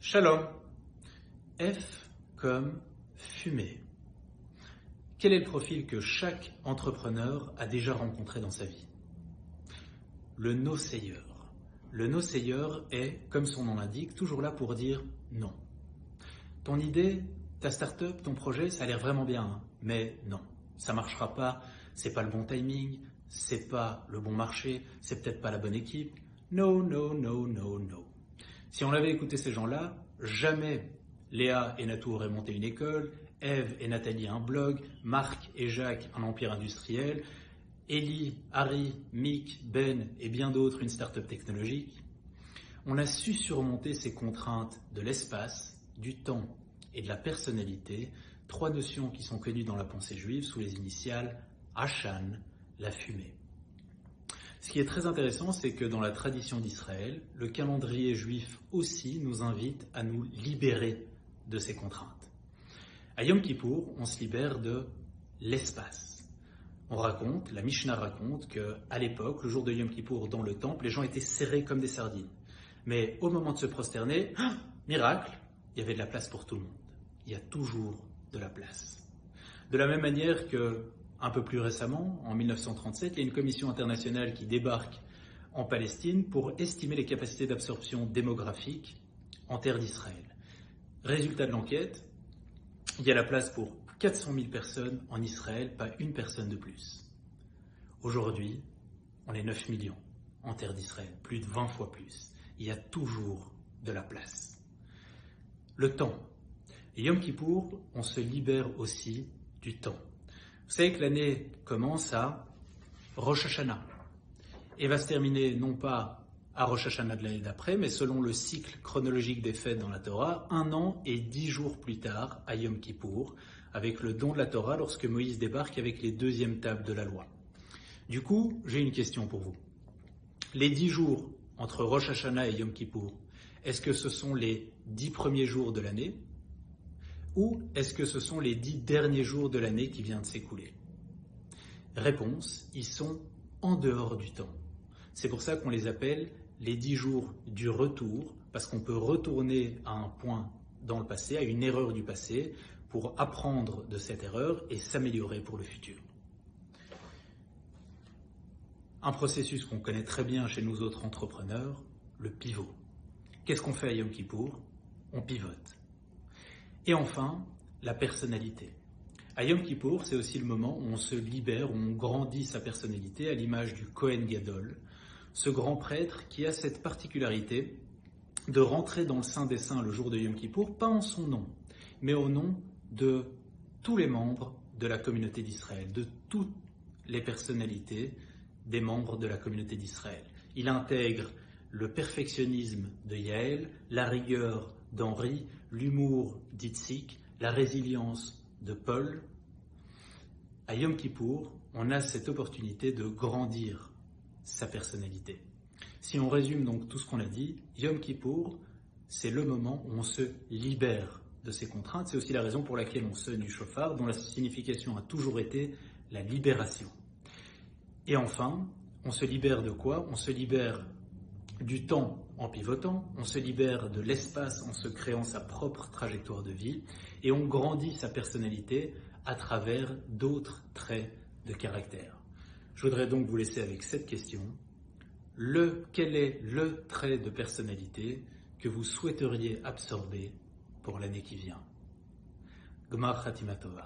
Shalom. F comme fumée. Quel est le profil que chaque entrepreneur a déjà rencontré dans sa vie? Le no-sayer. Le no-sayer est, comme son nom l'indique, toujours là pour dire non. Ton idée, ta start-up, ton projet, ça a l'air vraiment bien, hein, mais non, ça marchera pas, c'est pas le bon timing, c'est pas le bon marché, c'est peut-être pas la bonne équipe. No, no, no, no, no. Si on avait écouté ces gens-là, jamais Léa et Natou auraient monté une école, Ève et Nathalie un blog, Marc et Jacques un empire industriel, Ellie, Harry, Mick, Ben et bien d'autres une start-up technologique. On a su surmonter ces contraintes de l'espace, du temps et de la personnalité, trois notions qui sont connues dans la pensée juive sous les initiales Ashan, la fumée. Ce qui est très intéressant, c'est que dans la tradition d'Israël, le calendrier juif aussi nous invite à nous libérer de ces contraintes. À Yom Kippour, on se libère de l'espace. La Mishnah raconte qu'à l'époque, le jour de Yom Kippour, dans le temple, les gens étaient serrés comme des sardines. Mais au moment de se prosterner, miracle, il y avait de la place pour tout le monde. Il y a toujours de la place. De la même manière que, un peu plus récemment, en 1937, il y a une commission internationale qui débarque en Palestine pour estimer les capacités d'absorption démographique en terre d'Israël. Résultat de l'enquête, il y a la place pour 400 000 personnes en Israël, pas une personne de plus. Aujourd'hui, on est 9 millions en terre d'Israël, plus de 20 fois plus. Il y a toujours de la place. Le temps. Et Yom Kippour, on se libère aussi du temps. Vous savez que l'année commence à Rosh Hashanah et va se terminer non pas à Rosh Hashanah de l'année d'après, mais selon le cycle chronologique des fêtes dans la Torah, 1 an et 10 jours plus tard à Yom Kippour, avec le don de la Torah lorsque Moïse débarque avec les deuxièmes tables de la loi. Du coup, j'ai une question pour vous. Les 10 jours entre Rosh Hashanah et Yom Kippour, est-ce que ce sont les 10 premiers jours de l'année ou est-ce que ce sont les 10 derniers jours de l'année qui vient de s'écouler? Réponse, ils sont en dehors du temps. C'est pour ça qu'on les appelle les 10 jours du retour, parce qu'on peut retourner à un point dans le passé, à une erreur du passé, pour apprendre de cette erreur et s'améliorer pour le futur. Un processus qu'on connaît très bien chez nous autres entrepreneurs, le pivot. Qu'est-ce qu'on fait à Yom Kippour? On pivote. Et enfin, la personnalité. À Yom Kippour, c'est aussi le moment où on se libère, où on grandit sa personnalité à l'image du Kohen Gadol, ce grand prêtre qui a cette particularité de rentrer dans le Saint des Saints le jour de Yom Kippour, pas en son nom, mais au nom de tous les membres de la communauté d'Israël, de toutes les personnalités des membres de la communauté d'Israël. Il intègre le perfectionnisme de Yaël, la rigueur d'Henri, l'humour d'Itzik, la résilience de Paul. À Yom Kippour, on a cette opportunité de grandir sa personnalité. Si on résume donc tout ce qu'on a dit, Yom Kippour, c'est le moment où on se libère de ces contraintes. C'est aussi la raison pour laquelle on sonne du chauffard, dont la signification a toujours été la libération. Et enfin, on se libère de quoi? On se libère du temps en pivotant, on se libère de l'espace en se créant sa propre trajectoire de vie et on grandit sa personnalité à travers d'autres traits de caractère. Je voudrais donc vous laisser avec cette question. Quel est le trait de personnalité que vous souhaiteriez absorber pour l'année qui vient? Gmar Khatima Tova.